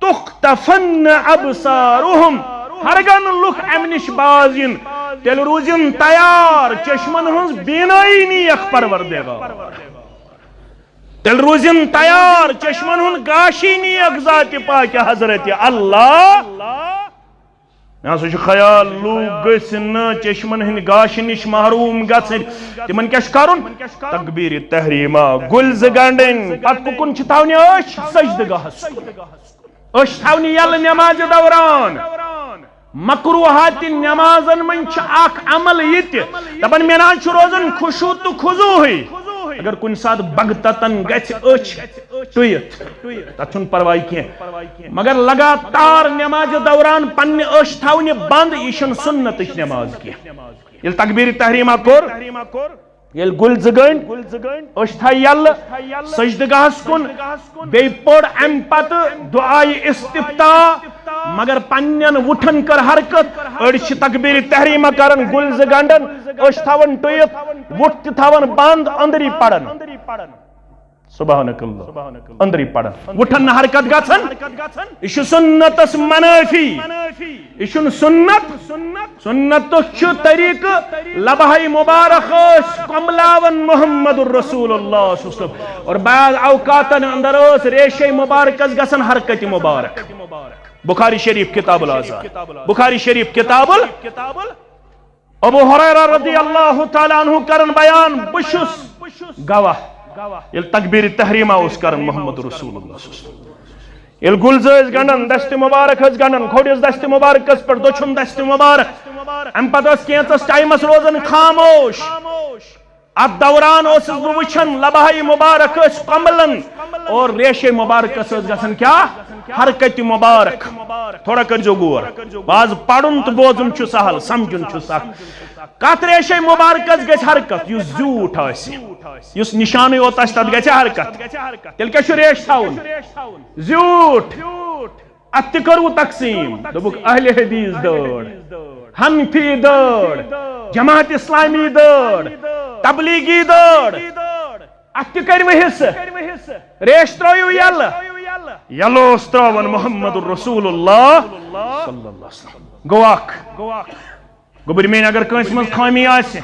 تختفن ابصارهم ہرگن لوک امہ نش باز ین تیل روزن تیار چشمن ہنز بینائی نیک پروردگار تیل روزن تیار چشمن ہن گاشی نیک ذات پاک حضرت اللہ مےٚ ہسا چھُ خیال لوٗکھ گٔژھۍ نہٕ چشمن ہٕنٛدِ گاشہِ نِش محروٗم گژھٕنۍ تِمن کیٛاہ چھُ کرُن تکبیٖرِ تحریٖمہ گُلۍ زٕ گنڈٕنۍ پتہٕ کُکُن چھِ تھاونہِ أچھ سجدٕ گاہس أچھ تھاونہِ یلہٕ نمازِ دوران مکروہات نمازن من چھُ اکھ عمل یہِ تہِ دپان مےٚ نہ حظ چھُ روزان خشوع تہٕ خضوٗعٕے اگر کُنہِ ساتہٕ بغتتن گژھِ أچھ ٹُیِتھ تتھ چھُنہٕ پرواے کینٛہہ مگر لگاتار نمازِ دوران پننہِ أچھ تھاونہِ بند یہِ چھُنہٕ سنتٕچ نماز کینٛہہ ییٚلہِ تکبیٖرِ تحریٖمہ کوٚر ییٚلہِ گُلۍ زٕ گٔنٛڈۍ أچھ تھایہِ یلہٕ سجدٕ گاہس کُن بیٚیہِ پوٚر امہِ پتہٕ دعایہِ استفتاح مگر پننٮ۪ن وُٹھن کٔر حرکت أڑۍ چھِ تکبیٖرِ تحریٖمہ کران گُلۍ زٕ گنڈن أچھ تھاون ٹُیِتھ وُٹھ تہِ تھاون بند أنٛدری پران سبحانک اللہ أنٛدری پران وُٹھن نہٕ حرکت گژھان یہِ چھُ سنتس منٲفی یہِ چھُنہٕ سنتُک چھُ طریقہٕ لبہٕ مبارک ٲسۍ کملاون محمد رسول اللہ صلی اللہ علیہ وسلم اور بعض اوقاتن اندر ٲس ریشے مبارکس گژھان حرکت مبارک بخاری شریف کتاب ابو ہریرہ رضی اللہ تعالیٰ عنہ کرن بیان بہٕ چھُس گواہ یل تکبیر تحریمہ اس کرن محمد رسول اللہ صلی اللہ علیہ وسلم یل گلزٲز گنڈن دست مبارک حس گنڈن کھوڑس دست مبارکس پر دچھن دست مبارک ام پتہ کینچس ٹائمس روزن خاموش ات دوران اس وچھن لبہائی مبارک اس قملن اور ریشے مبارک اس گسن کیا حرکت مبارک تھوڑا کرجو گور باز پڑھن تو بوزن چھ سہل سمجھن چھ سخت کت ریشے مبارک اس گژھِ حرکت یس زیوٹھ آسہِ یس نشانٕے یوت آسہِ تتھ گژھِ حرکت تیٚلہِ کیٛاہ چھُ ریش تھاوُن زیوٹھ اتھ تہِ کٔرو تقسیٖم دوٚپُکھ اہلِ حدیث دٲڑ حنفی دٲڑ جماعت اسلامی دٲڑ تبلیغی دٲڑ اتھ تہِ کٔرِو حصہٕ ریش ترٲیِو یلہٕ یلہٕ اوس تراوان محمد رسول اللہ صلی اللہ علیہ وسلم گوٚو اکھ گوٚبُر میٲنۍ اگر کٲنٛسہِ منٛز خٲمی آسہِ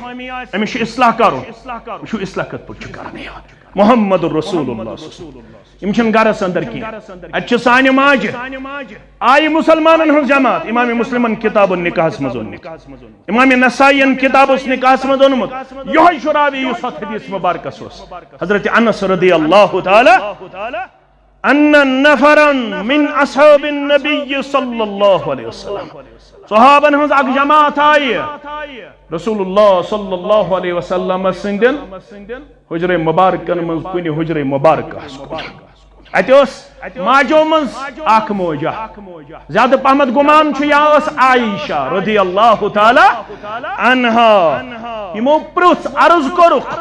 أمِس چھُ اصلاح کرُن وٕچھِو اصلاح کِتھ پٲٹھۍ چھُ کرنہٕ یِوان محمد رسول اللہ یم چھِنہٕ گرس اندر کینٛہہ اتہِ چھِ سانہِ ماجہِ آیہِ مُسلمانن ہٕنٛز جماعت امام مسلمن کتابن نکاحس منٛز اوٚنمُت امام نسائین کتابس نکاحس منٛز اوٚنمُت یہوے چھُ راوی یُس اتھ حدیث مبارکس اوس حضرت انس رضی اللہ تعالی ان نفرا من اصحاب النبی صلی اللہ علیہ وسلم صحابن ہنز اک جماعت آئی رسول اللہ صلی اللہ علیہ وسلم سندن حجر مبارکن من کنی حجر مبارک اتوس ماجو من اک موجہ زیادہ پہمت گمان چھو یا اس عائشہ رضی اللہ تعالی عنہا یمو پرس عرض کرخ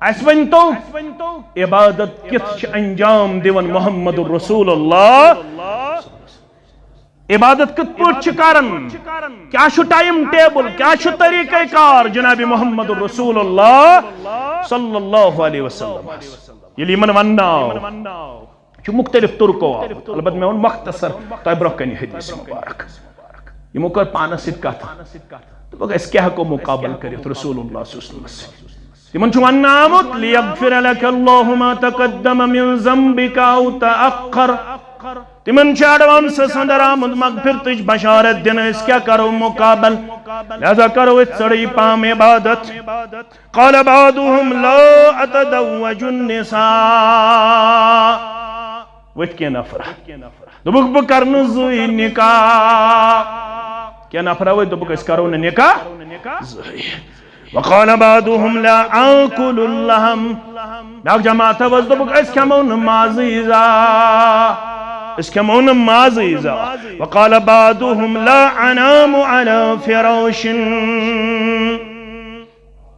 اس ونتو عبادت کت انجام دیون محمد رسول اللہ عبادت کت پوچھ کرن کیا شو ٹائم ٹیبل کیا شو طریقہ کار جناب محمد رسول اللہ صلی اللہ علیہ وسلم یلی من ونناو چھو مختلف طرقو البت میں ان مختصر تو برکنی حدیث مبارک یہ مکر پانس ست کا تھا تو بگا اس کیا کو مقابل کریت رسول اللہ صلی اللہ علیہ وسلم من چھو وننامت لیغفر لک اللہ ما تقدم من ذنبک او تأخر تمن چھے ایڈوانس سندر آمد مغفرتش بشارت دن اس کیا کرو مقابل لہذا کرو اس سڑی پام عبادت قال بعضهم لا اتدوج النساء ویت کیا نفرہ دبک بکرن زوی نکاح کیا نفرہ ویت دبک اس کرو نکاح زوی وقال بعضهم لا آکل اللحم بیاک جماعت وز دبک اس کمون مازیزا اس کمون مازیزا وقال بعضهم لا انام على فراش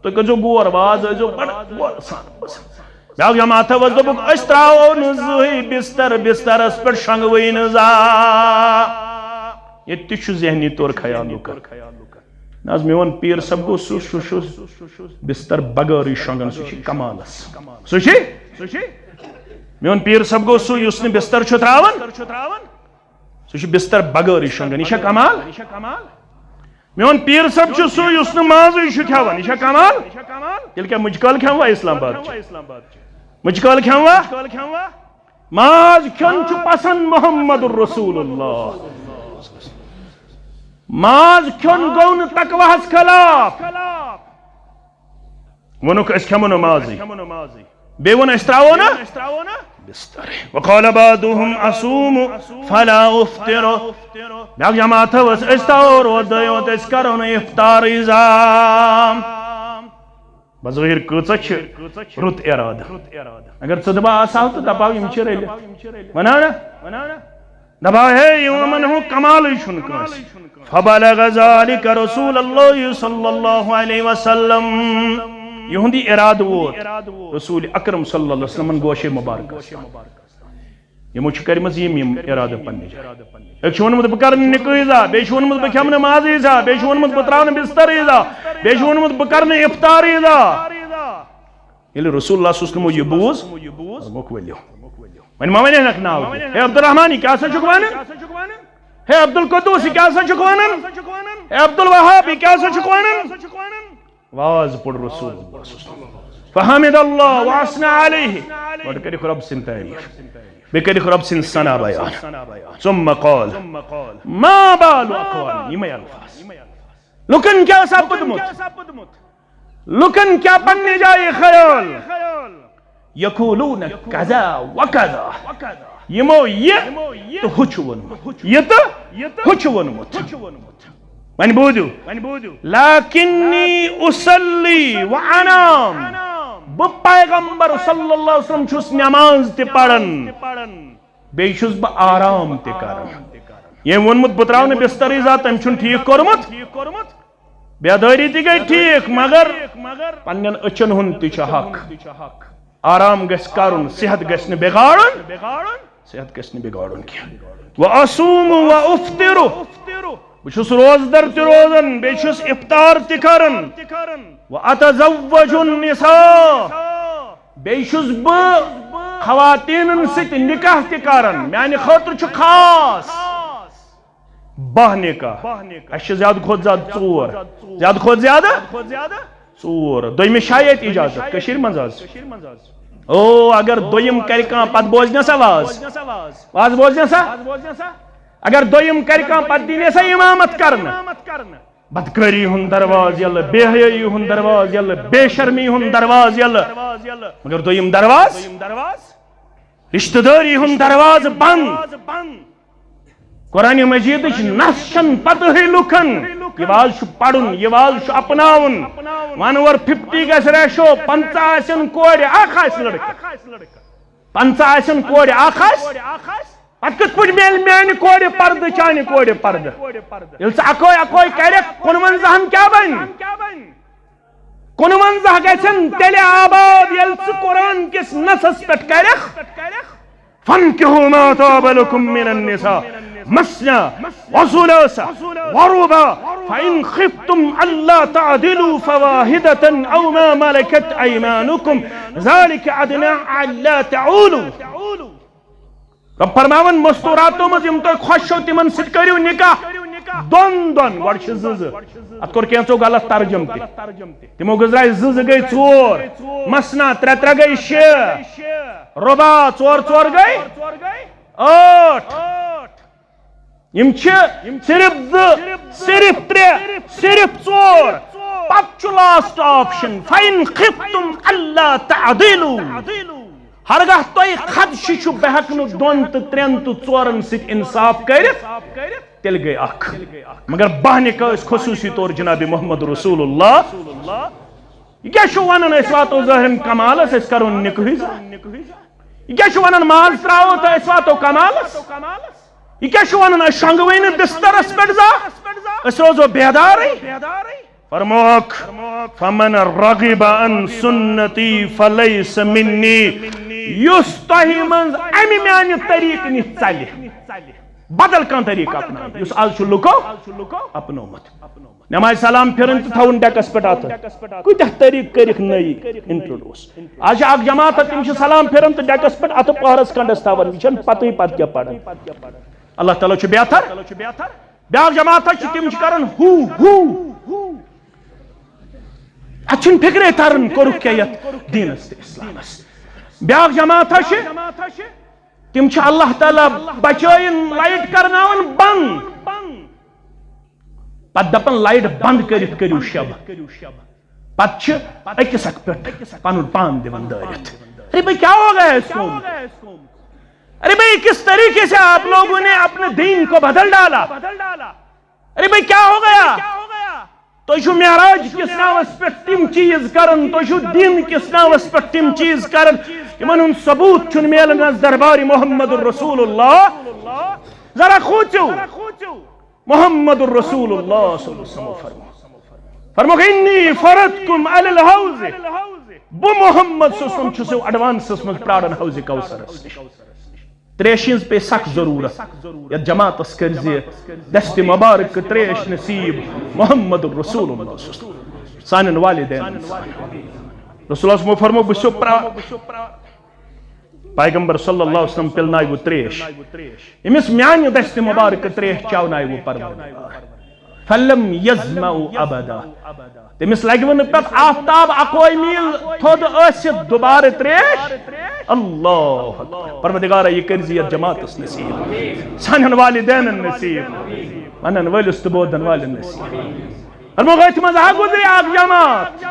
تو کجو گور باز جو بڑا سان بس بیاک جماعت وز دبک اس تراؤ نزوی بستر اس پر شنگوی نزا یہ تیشو ذہنی طور خیالو کر ناز میون پیر سب کو سو بستر بغیر شنگن سوچی کمالس سوچی میون پیر سب کو سو یسن بستر چھو تراون سوچی بستر بغیر شنگن یہ کمال میون پیر سب چھو سو یسن مازی چھو کھاون یہ کمال تیل کیا مجھکال کھاوا اسلام آباد مجھکال کھاوا ماز کھن چھو پسند محمد رسول اللہ ماز کھن گون تقویٰ خلاف ونک اس کھمون مازی بے ون استراونا بستر وقال بعضهم اصوم فلا افطر بیاک جماعت وس استور ودیوت اس کرون افطار ازام بظاہر کچھ رت اراد اگر صدبہ آساو تو دباو یم چرے ونانا دبا ہے یومن ہوں کمال شنکاس فبلغ ذالک رسول اللہ صلی اللہ علیہ وسلم یہندی اراد ووت رسول اکرم صلی اللہ علیہ وسلم گوشے مبارک یہ مجھ کرمز یم اراد پنی ایک شون مد بکرن نکویزا بے شون مد بکھمن مازیزا بے شون مد بطراون بستریزا بے شون مد بکرن افطاریزا یہ رسول اللہ صلی اللہ علیہ وسلم یہ بوز مکولیو من مامنے نکناو ہے عبدالرحمانی کیا سا چکوانن ہے عبدالقدوسی کیا سا چکوانن ہے عبدالوہابی کیا سا چکوانن واز پڑھ رسول اللہ صلی اللہ علیہ وسلم فحمد اللہ واسنا علیہ اور کری خراب سن تعریف بکری خراب سن سنا بیان ثم قال ما بال اقوال یہ میں الفاظ لکن کیا سا پدمت لکن کیا بننے جائے خیال یقولون کذا وکذا یمو یہ تو ہچ ونمت یہ تو ہچ ونمت ون بوزو لیکنی اصلی وانام بہ پیغمبر صلی اللہ علیہ وسلم چھس نماز تہ پڑھن بیٚیہِ چھُس بہ آرام تہ کران یم ونمت بہ تراو بستر ذات تم چھن ٹھیک کورمت بیداری تہ گئی ٹھیک مگر پنن اچن ہن تہ چھ حق آرام گژھِ کرن صحت گژھِ نہ بگاڑن کی واصوم وافطر بچھس روزدر تہ روزن بیٚیہِ چھُس افطار تہ کرن واتزوج النساء بیٚیہِ چھُس بہ خواتینن سۭتۍ نکاح تہ کران میانہ خٲطرٕ چھُ خاص 12 نکاح اس چھِ زیادٕ کھۄتہٕ زیادٕ ژور دویمہِ چھا ییٚتہِ اجازت کٔشیٖرِ منٛز آز او اگر دویم کرِ کانٛہہ پتہٕ بوزنہِ سا واز بوزنہِ سا اگر دویم کرِ کانٛہہ پتہٕ دِنہِ سا امامت کرنہٕ بدکاری ہند درواز یلہٕ بے حیٲیی ہند درواز یلہٕ بے شرمی ہند درواز یلہٕ مگر دویم درواز رشتہ داری ہند درواز بند قرآن مجید نس چھن پتہ لکھن یہ واز پڑھن یہ واز اپناون 1/50 گژھِ ریشو 50 آسن کورِ اکھ آسہِ لڑکہٕ 50 آسن کورِ اکھ آسہِ پتہ کتھ پٲٹھۍ میلہِ میانہِ کورِ پردٕ چانہِ کورِ پردٕ ییٚلہِ ژٕ اکوے کرکھ 55 کیاہ بنہِ 55 گژھن تیٚلہِ آباد ییٚلہِ ژٕ قرآن کِس نصس پٮ۪ٹھ کرکھ فانكحوا ما طاب لكم من النساء مثنى وثلاث ورباع فإن خفتم ألا تعدلوا فواحدة أو ما ملكت أيمانكم ذلك أدنى ألا تعولوا رب فرماون مستوراتو مز یم تہ خوش چھو تمن سۭتۍ کٔرِو نکاح دۄن گۄڈٕ چھِ زٕ اتھ کوٚر کینٛژو غلط ترجم تہِ تِمو گٔژھرایہِ زٕ گٔے 4 مسنا 3 گٔے 6 ربا 4 گٔے 8 یم چھِ صرف 2 صرف 3 صرف 4 پتہٕ چھُ لاسٹ آپشن فإن خفتم ألا تعدلوا ہرگاہ تۄہہِ خدشہِ چھُ بہٕ ہٮ۪کہٕ نہٕ 2 تہٕ 3 تہٕ 4 سۭتۍ انصاف کٔرِتھ تیٚلہِ گٔے اکھ مگر 12 نکاح ٲسۍ خصوٗصی طور جناب محمد رسول اللہ یہ کیٛاہ چھُ ونان أسۍ واتو ظٲہرن کمالس أسۍ کرو نکاحٕے یہ کیٛاہ چھُ ونان ماز تراوو تہٕ أسۍ واتو کمالس یہ کیٛاہ چھُ ونان أسۍ شۄنگوٕے نہٕ بسترس پٮ۪ٹھ زانٛہہ أسۍ روزو بیدارٕے فرموک فمن رغب عن سنتی فلیس منی یس تۄہہِ منٛز امہِ میانہِ طریقہٕ نِش ژلہِ بدل کانٛہہ طریقہٕ اپناوِ یُس آز چھُ لُکو اپنومُت نماز سلام پھِرن تہٕ تھاوُن ڈیکس پٮ۪ٹھ اتھٕ کۭتیاہ طریقہٕ کٔرِکھ نٔیی انٹروڈیوس آز چھِ اکھ جماعت تِم چھِ سلام پھِرن تہٕ ڈیکس پٮ۪ٹھ اتھٕ پہرس کھنڈس تھاوان یہِ چھنہٕ پتہٕے پتہٕ کیاہ پران اللہ تعالیٰ چھُ بہتر بیاکھ جماعت چھِ تِم چھِ کران اتھ چھنہٕ فکرے تران کوٚرُکھ کیاہ یتھ دیٖنس تہٕ اسلامس بیاکھ جماعت چھِ تم چھِ اللہ تعالیٰ بچٲیِن لایٹ کرناوان بند پتہٕ دپان لایٹ بند کٔرِتھ کٔرِو شب پتہٕ چھِ أکِس اکھ پٮ۪ٹھ پنُن پان دِوان دٲرِتھ ارے بھائی کیا ہو گیا اس کو ارے بھائی کس طریقے سے آپ لوگوں نے اپنے دین کو بدل ڈالا ارے بھائی کیا ہو گیا تو چھو معراج کس ناوس پٮ۪ٹھ تِم چیز کرن تو چھو دین کس ناوس پٮ۪ٹھ تِم چیز کرن یمن ہُنٛد ثبوت چھُنہٕ میلان از دربار محمد الرسول اللہ ذرا کھوٗژِو محمد الرسول اللہ صلی اللہ علیہ وسلم فرموک انی فرضتکم علی الحوض بہ محمد صلی اللہ علیہ وسلم چھُسو ایڈوانسس منٛز پراران حوض کوثرس نِش تریش ہٕنٛز پے سخ ضروٗرت یتھ جماعتس کٔرزِ دست مبارک تریش نصیب محمد الرسول اللہ صلی اللہ علیہ وسلم سانٮ۪ن والدین رسول اللہ صلی فرمو بہٕ چھُسو پیغمبر صلی اللہ علیہ وسلم پِلنایہِ تریش ییٚمِس میانہِ دست مبارک تریش چاونایہِ پروردگار فلم یظمأ ابدا تٔمِس لگہِ نہٕ پتہٕ آفتاب اکوے میٖل تھوٚد ٲسِتھ دوبارٕ تریش اللہ اکبر پروردگارا یہ کٔرزِ یتھ جماعتس نصیب سانٮ۪ن والدینن نصیب ونن وٲلِس تہٕ بوزن والٮ۪ن نصیب فرموک أتھۍ منٛز ہا گُزرِ اکھ جماعت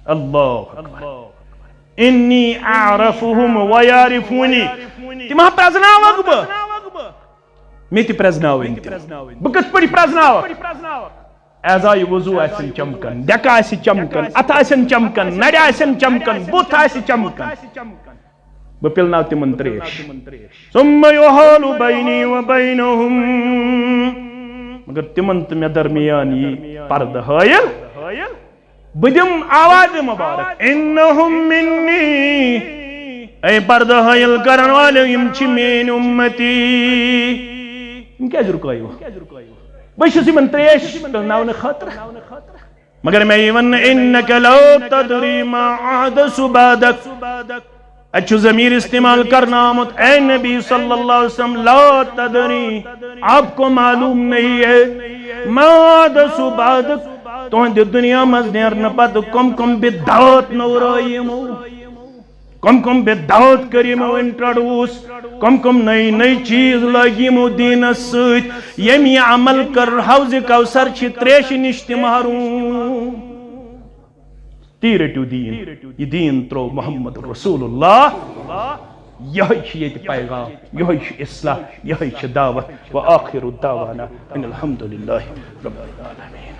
اللہ اکبر انی اعرفهم ویعرفونی تمہ پرزناوک میں تی پرزناوین بہ کت پڑی پرزناوک اعضاء وضو آسن چمکن ڈیکہ آسی چمکن اتھ آسن چمکن نڑ آسن چمکن بت آسی چمکن بہ پلناو تمن تریش ثم یحال بینی و بینہم مگر تمن تو مے درمیان یہ پردہ ہائل بہ دم آواز مبارک انہم منی اے پردہ ہائل کرن والے یم چھ مین امتی یم کیا رکایو بہ چھس یمن تریش پلناون خاطر مگر میں یہ ون انک لا تدری ما احدث بعدک اچھو ضمیر استعمال کرنا آمد اے نبی صلی اللہ علیہ وسلم لا تدری آپ کو معلوم نہیں ہے ما احدث بعدک تو ہندی دنیا مزنیر نپت کم بدعات نورائیمو کم بدعات کریمو انٹروڈوس کم نئی چیز لگیمو دین سیت یمی عمل کر حوض کوثر چھ تریش نشت محروم تیرٹو دین یہ دین ترو محمد رسول اللہ یہی چھ پیغام یہی چھ اصلاح یہی چھ دعوت و آخر الدعوانا ان الحمدللہ رب العالمین